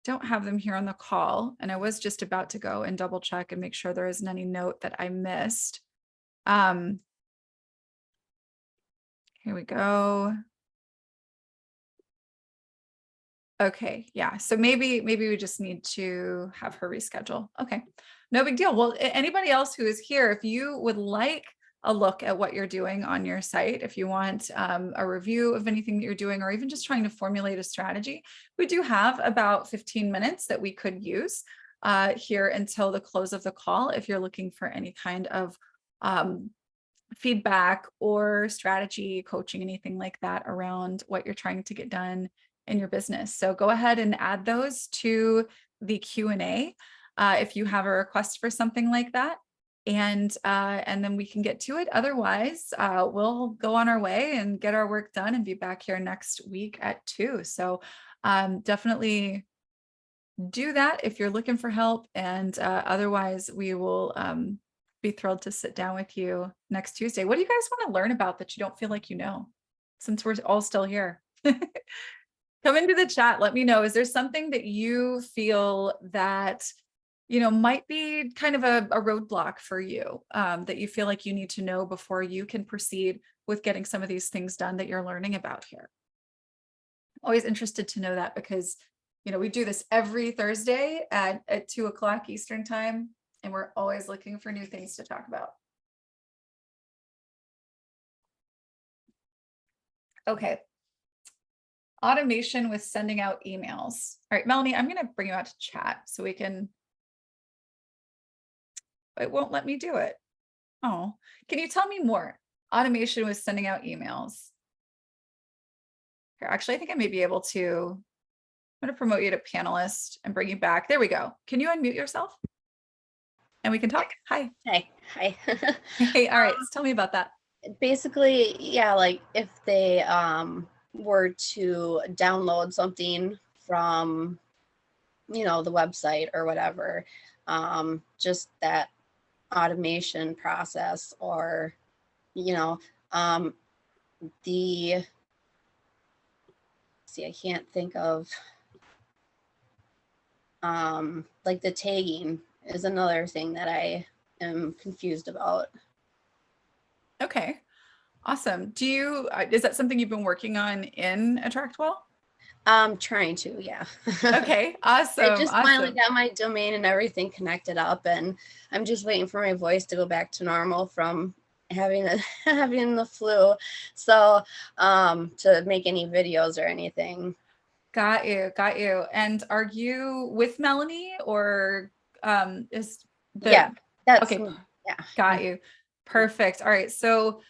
Don't have them here on the call, and I was just about to go and double check and make sure there isn't any note that I missed. Here we go. Okay, yeah, so maybe we just need to have her reschedule. Okay, no big deal. Well, anybody else who is here, if you would like a look at what you're doing on your site, if you want a review of anything that you're doing, or even just trying to formulate a strategy, we do have about 15 minutes that we could use here until the close of the call if you're looking for any kind of feedback or strategy, coaching, anything like that around what you're trying to get done in your business. So go ahead and add those to the Q&A if you have a request for something like that. and then we can get to it. Otherwise, we'll go on our way and get our work done and be back here next week at 2. So definitely do that if you're looking for help. And otherwise, we will be thrilled to sit down with you next Tuesday. What do you guys want to learn about that you don't feel like you know, since we're all still here? Come into the chat. Let me know. Is there something that you feel that, might be kind of a roadblock for you, that you feel like you need to know before you can proceed with getting some of these things done that you're learning about here? Always interested to know that, because we do this every Thursday at 2 o'clock Eastern time, and we're always looking for new things to talk about. Okay. Automation with sending out emails. All right, Melanie, I'm going to bring you out to chat so we can, it won't let me do it. Oh, can you tell me more? Automation with sending out emails. Here, actually, I think I may be able to, I'm going to promote you to panelist and bring you back. There we go. Can you unmute yourself? And we can talk. Hi. Hi. Hey, all right. So tell me about that. Basically, yeah, like if they were to download something from, the website or whatever, just that automation process, or, I can't think of, like the tagging is another thing that I am confused about. Okay, awesome. Is that something you've been working on in AttractWell? Trying to, yeah. Okay, awesome. I just finally got my domain and everything connected up, and I'm just waiting for my voice to go back to normal from having the flu. So, to make any videos or anything. Got you. And are you with Melanie, or is the Yeah, that's okay? Yeah. Got you. Perfect. All right. So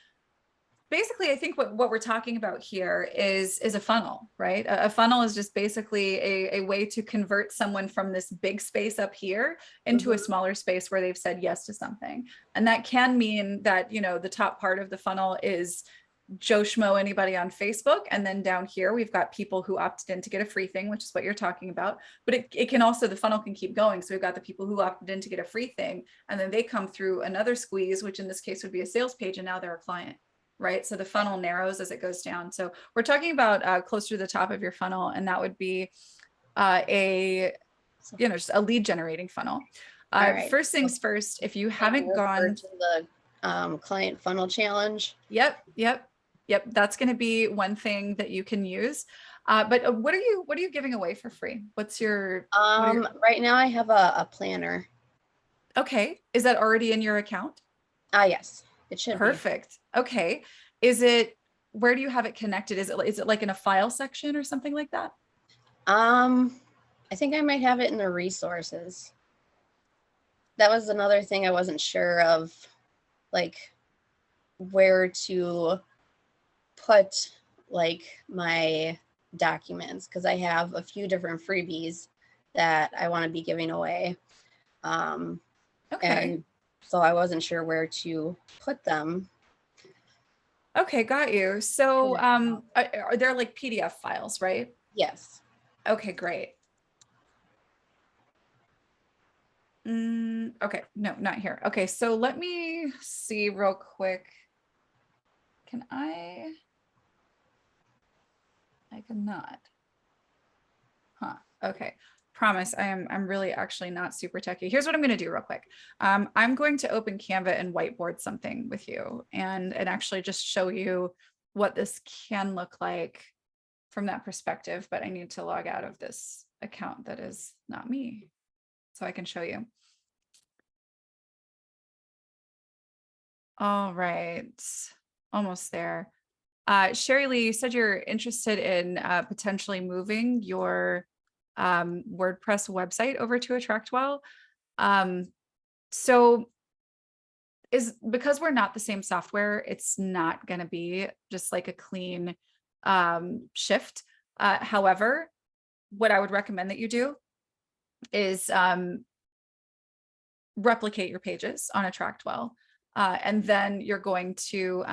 basically, I think what we're talking about here is a funnel, right? A funnel is just basically a way to convert someone from this big space up here into a smaller space where they've said yes to something. And that can mean that, the top part of the funnel is Joe Schmo, anybody on Facebook. And then down here, we've got people who opted in to get a free thing, which is what you're talking about. But it can also, the funnel can keep going. So we've got the people who opted in to get a free thing, and then they come through another squeeze, which in this case would be a sales page, and now they're a client. Right. So the funnel narrows as it goes down. So we're talking about closer to the top of your funnel, and that would be just a lead generating funnel. Right. First things first, if you haven't gone to the client funnel challenge. Yep. That's going to be one thing that you can use. But what are you giving away for free? What's your right now I have a planner. Okay. Is that already in your account? Yes. It should Perfect. Be. Okay. Where do you have it connected? Is it like in a file section or something like that? I think I might have it in the resources. That was another thing I wasn't sure of, like where to put like my documents, because I have a few different freebies that I want to be giving away. Okay. And so I wasn't sure where to put them. Okay, got you. So are there like PDF files, right? Yes. Okay, great. Okay, no, not here. Okay, so let me see real quick. I cannot. Huh. Okay. Promise. I'm really actually not super techy. Here's what I'm going to do real quick. I'm going to open Canva and whiteboard something with you and actually just show you what this can look like from that perspective. But I need to log out of this account that is not me so I can show you. All right. Almost there. Sherry Lee, you said you're interested in potentially moving your WordPress website over to AttractWell. So because we're not the same software, it's not going to be just like a clean shift. However, what I would recommend that you do is replicate your pages on AttractWell. And then you're going to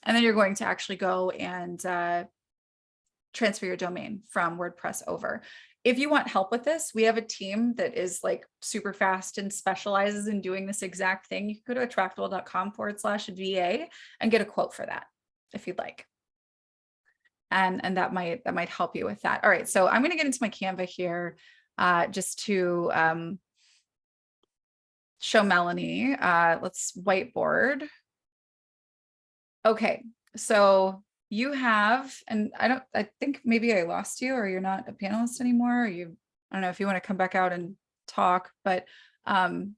actually go and transfer your domain from WordPress over. If you want help with this, we have a team that is like super fast and specializes in doing this exact thing. You can go to attractwell.com/VA and get a quote for that if you'd like. And that might help you with that. All right, so I'm going to get into my Canva here just to show Melanie. Let's whiteboard. Okay, so you have, and I think maybe I lost you, or you're not a panelist anymore, or I don't know if you want to come back out and talk, but here.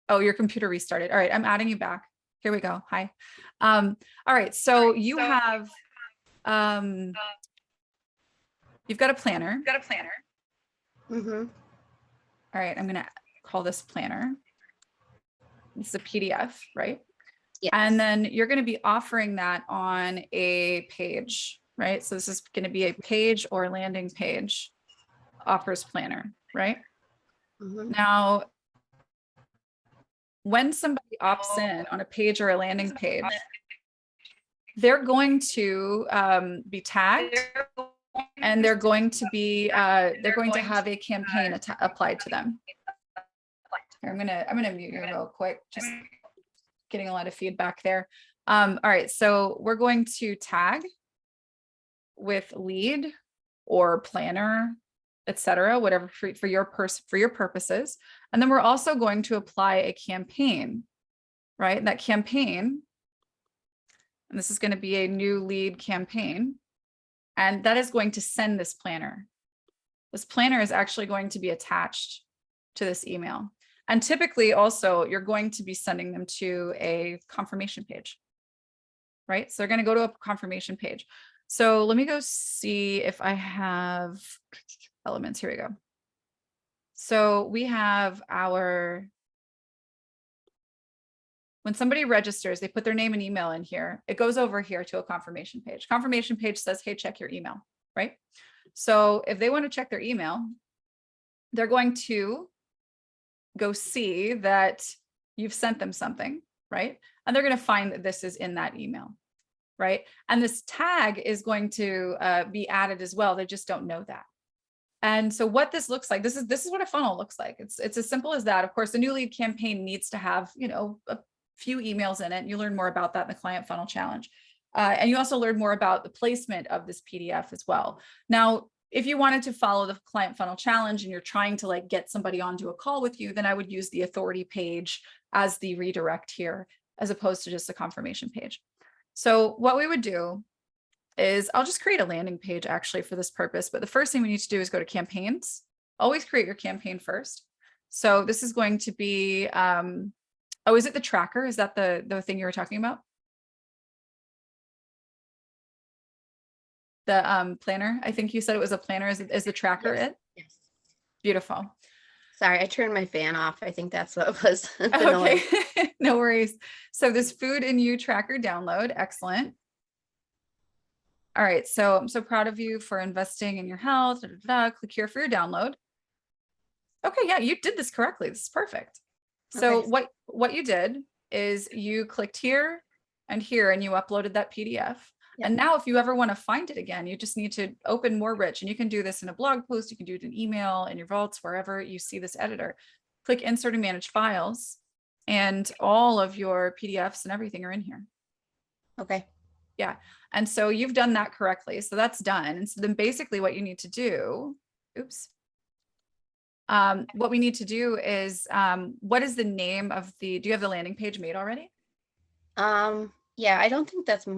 Oh, your computer restarted. All right, I'm adding you back. Here we go. Hi. All right, so you have, you've got a planner. Mm-hmm. All right, I'm gonna call this planner. It's a PDF, right? Yes. And then you're going to be offering that on a page, right? So this is going to be a page or landing page offers planner, right? Mm-hmm. Now, when somebody opts in on a page or a landing page, they're going to be tagged, and they're going to have a campaign applied to them. Here, I'm gonna mute you real quick. Just getting a lot of feedback there. All right, so we're going to tag with lead or planner, etc., whatever for your purposes. And then we're also going to apply a campaign, right? That campaign, and this is going to be a new lead campaign, and that is going to send this planner. This planner is actually going to be attached to this email. And typically also you're going to be sending them to a confirmation page, right? So they're going to go to a confirmation page. So let me go see if I have elements. Here we go. So we have when somebody registers, they put their name and email in here. It goes over here to a confirmation page. Confirmation page says, hey, check your email, right? So if they want to check their email, they're going to go see that you've sent them something, right? And they're going to find that this is in that email, right? And this tag is going to be added as well. They just don't know that. And so what this looks like, this is what a funnel looks like. It's as simple as that. Of course, the new lead campaign needs to have, a few emails in it. You learn more about that in the Client Funnel Challenge. And you also learn more about the placement of this PDF as well. Now, if you wanted to follow the Client Funnel Challenge and you're trying to like get somebody onto a call with you, then I would use the authority page as the redirect here, as opposed to just a confirmation page. So what we would do is I'll just create a landing page actually for this purpose. But the first thing we need to do is go to campaigns. Always create your campaign first. So this is going to be, oh, is it the tracker? Is that the thing you were talking about? The planner. I think you said it was a planner. Is the tracker Yes. it? Yes. Beautiful. Sorry, I turned my fan off. I think that's what it was. Okay, no worries. So this Food and You tracker download, excellent. All right, so I'm so proud of you for investing in your health. Click here for your download. Okay, yeah, you did this correctly. This is perfect. So Okay. what you did is you clicked here and here, and you uploaded that PDF. Yep. And now if you ever want to find it again, you just need to open More Rich, and you can do this in a blog post. You can do it in email, in your vaults, wherever you see this editor. Click Insert and Manage Files, and all of your PDFs and everything are in here. Okay. Yeah. And so you've done that correctly. So that's done. And so then basically what you need to do, what we need to do is, what is the name of do you have the landing page made already? Yeah, I don't think that's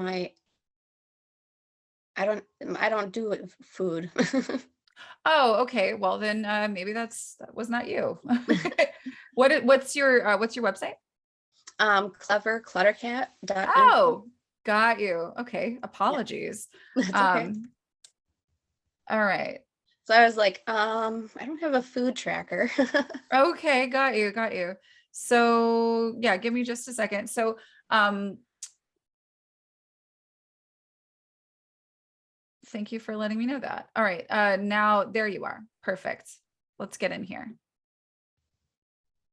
I don't do food. Oh, okay. Well, then maybe that was not you. What's your website? Clevercluttercat.info. Oh, got you. Okay. Apologies. That's okay. All right. So I was like, I don't have a food tracker. Okay, got you. So yeah, give me just a second. So thank you for letting me know that. All right, now there you are. Perfect. Let's get in here.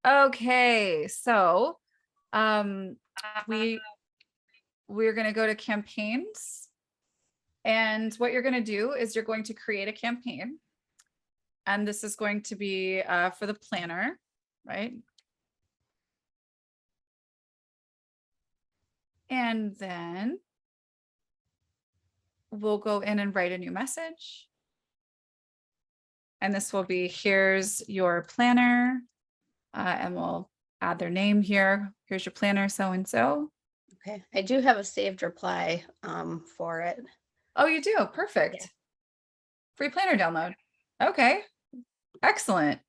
Okay, so um, we we're going to go to campaigns. And what you're going to do is you're going to create a campaign. And this is going to be for the planner, right? And then we'll go in and write a new message. And this will be, here's your planner. And we'll add their name here. Here's your planner, so-and-so. Okay, I do have a saved reply for it. Oh, you do? Perfect. Yeah. Free planner download. Okay, excellent.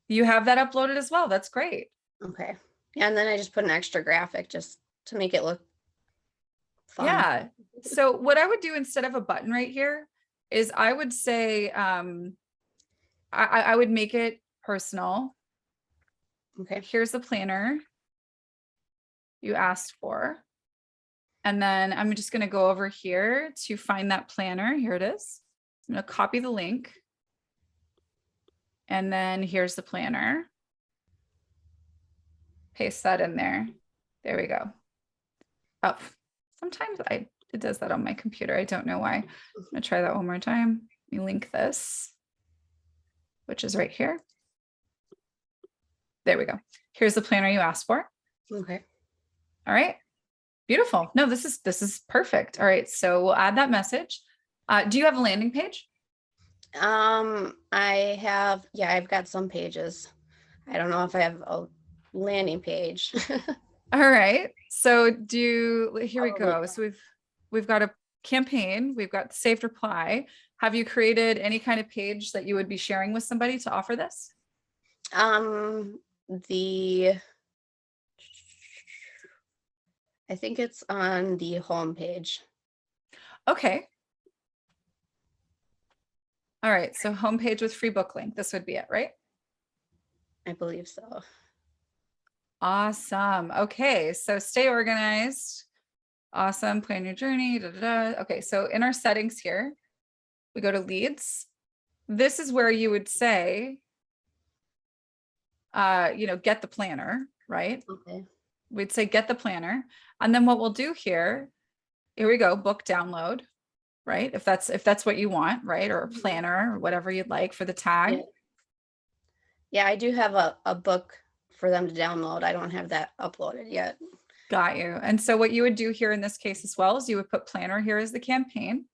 You have that uploaded as well. That's great. Okay. Yeah, and then I just put an extra graphic just to make it look fun. Yeah. So what I would do instead of a button right here is I would say, I would make it personal. Okay. Here's the planner you asked for. And then I'm just going to go over here to find that planner. Here it is. I'm going to copy the link. And then here's the planner. Paste that in there. There we go. Oh, sometimes it does that on my computer. I don't know why. I'm going to try that one more time. Let me link this, which is right here. There we go. Here's the planner you asked for. Okay. All right. Beautiful. No, this is perfect. All right. So we'll add that message. Do you have a landing page? I have, yeah, I've got some pages. I don't know if I have a landing page. All right. So here we Probably go. not. So we've got a campaign. We've got saved reply. Have you created any kind of page that you would be sharing with somebody to offer this? I think it's on the home page. Okay. All right. So homepage with free book link. This would be it, right? I believe so. Awesome. Okay. So stay organized. Awesome. Plan your journey. Da, da, da. Okay. So in our settings here, we go to leads. This is where you would say, get the planner, right? Okay. We'd say get the planner. And then what we'll do here we go, book download, right? If that's what you want, right? Or a planner or whatever you'd like for the tag. Yeah, I do have a book for them to download. I don't have that uploaded yet. Got you. And so what you would do here in this case as well is you would put planner here as the campaign.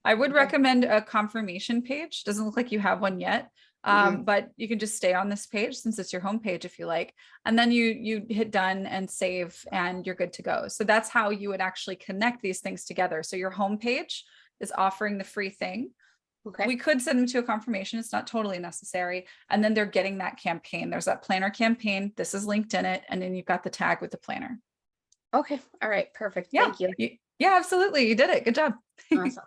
I would recommend a confirmation page. Doesn't look like you have one yet. But you can just stay on this page since it's your home page if you like. And then you hit done and save and you're good to go. So that's how you would actually connect these things together. So your home page is offering the free thing. Okay. We could send them to a confirmation. It's not totally necessary. And then they're getting that campaign. There's that planner campaign. This is linked in it. And then you've got the tag with the planner. Okay. All right. Perfect. Yeah. Thank you. Yeah, absolutely. You did it. Good job. Awesome.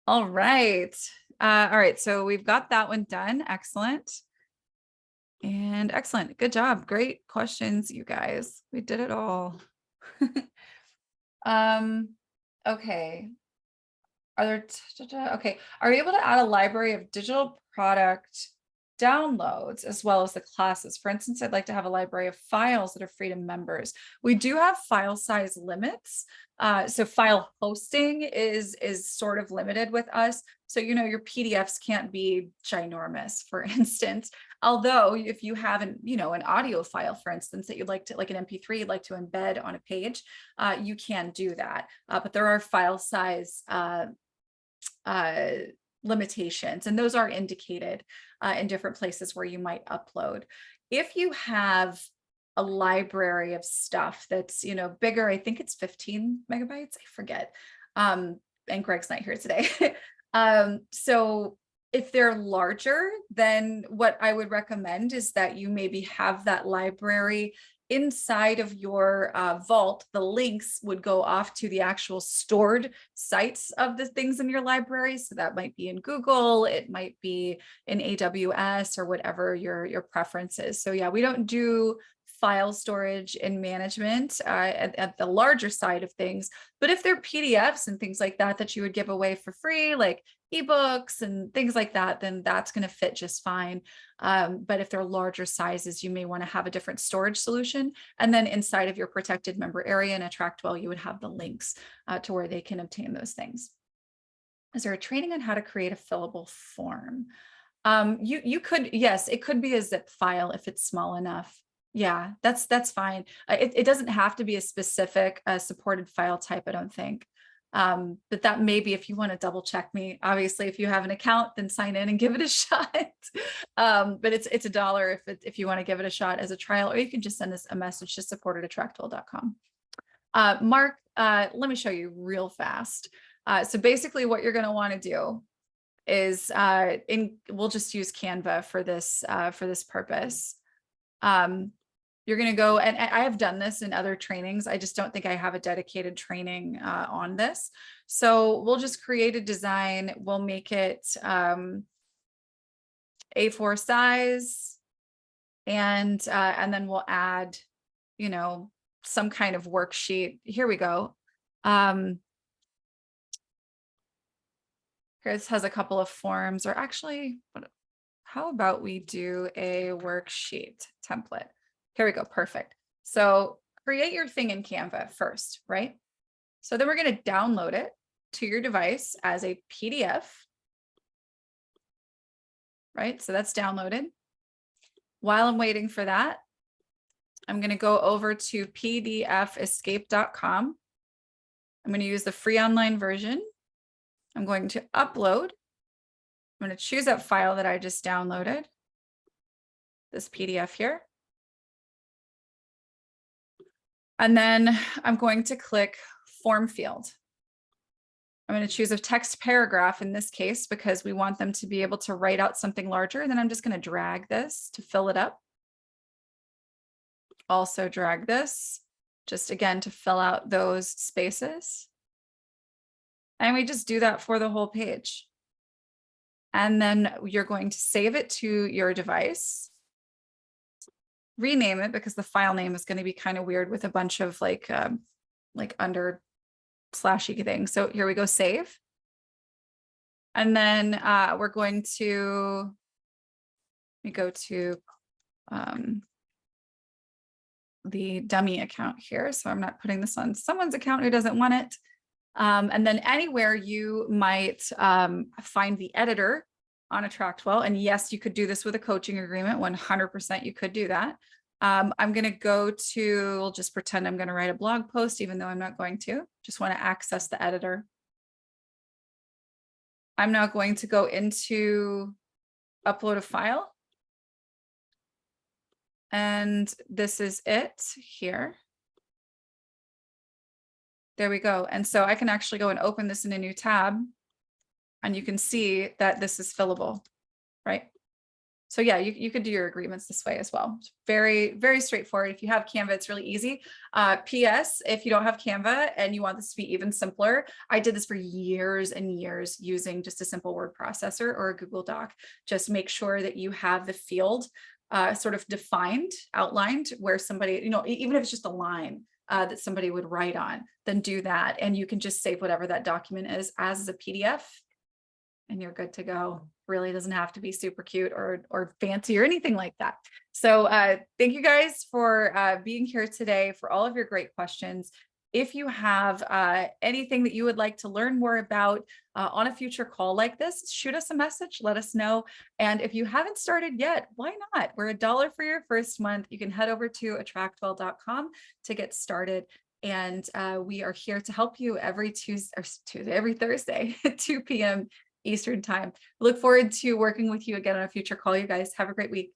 All right. All right. So we've got that one done. Excellent. And excellent. Good job. Great questions, you guys. We did it all. Okay. Okay. Are you able to add a library of digital product downloads as well as the classes? For instance, I'd like to have a library of files that are free to members. We do have file size limits. So file hosting is sort of limited with us. So, your PDFs can't be ginormous, for instance. Although if you have an audio file, for instance, that you'd like to, like an MP3, you'd like to embed on a page, you can do that. But there are file size limitations, and those are indicated in different places where you might upload. If you have a library of stuff that's bigger, I think it's 15 megabytes, I forget, and Greg's not here today. So if they're larger, then what I would recommend is that you maybe have that library inside of your vault. The links would go off to the actual stored sites of the things in your library. So that might be in Google, it might be in AWS, or whatever your preference is. So yeah, we don't do file storage and management at the larger side of things. But if they're PDFs and things like that you would give away for free, like ebooks and things like that, then that's going to fit just fine. But if they're larger sizes, you may want to have a different storage solution. And then inside of your protected member area in AttractWell, you would have the links to where they can obtain those things. Is there a training on how to create a fillable form? You could, yes, it could be a zip file if it's small enough. Yeah, that's fine. It doesn't have to be a specific supported file type, I don't think. But that may be if you want to double check me. Obviously, if you have an account, then sign in and give it a shot. But it's $1 if you want to give it a shot as a trial, or you can just send us a message to support@attractwell.com. Mark, let me show you real fast. So basically what you're going to want to do is we'll just use Canva for this purpose. You're going to go, and I have done this in other trainings. I just don't think I have a dedicated training on this. So we'll just create a design. We'll make it A4 size, and then we'll add, you know, some kind of worksheet. Here we go. This has a couple of forms, or actually, how about we do a worksheet template? Here we go, perfect. So create your thing in Canva first, right? So then we're going to download it to your device as a PDF, right? So that's downloaded. While I'm waiting for that, I'm going to go over to pdfescape.com. I'm going to use the free online version. I'm going to upload. I'm going to choose that file that I just downloaded, this PDF here. And then I'm going to click form field. I'm going to choose a text paragraph in this case, because we want them to be able to write out something larger. And then I'm just going to drag this to fill it up. Also drag this, just again, to fill out those spaces. And we just do that for the whole page. And then you're going to save it to your device, rename it, because the file name is going to be kind of weird with a bunch of like under slashy things. So here we go, save. And then we're going to, we go to the dummy account here. So I'm not putting this on someone's account who doesn't want it. And then anywhere you might find the editor on AttractWell. And yes, you could do this with a coaching agreement. 100% you could do that. I'm going to go to, we'll just pretend I'm going to write a blog post, even though I'm not going to. Just want to access the editor. I'm now going to go into upload a file. And this is it here. There we go. And so I can actually go and open this in a new tab, and you can see that this is fillable, right? So yeah, you could do your agreements this way as well. It's very, very straightforward. If you have Canva, it's really easy. PS, if you don't have Canva and you want this to be even simpler, I did this for years and years using just a simple word processor or a Google Doc. Just make sure that you have the field sort of defined, outlined, where somebody, you know, even if it's just a line that somebody would write on, then do that. And you can just save whatever that document is as a PDF, and you're good to go. Really doesn't have to be super cute or fancy or anything like that. So thank you guys for being here today, for all of your great questions. If you have anything that you would like to learn more about on a future call like this, shoot us a message, let us know. And if you haven't started yet, why not? We're $1 for your first month. You can head over to attractwell.com to get started. And we are here to help you every every Thursday at 2 p.m. Eastern time. Look forward to working with you again on a future call. You guys have a great week.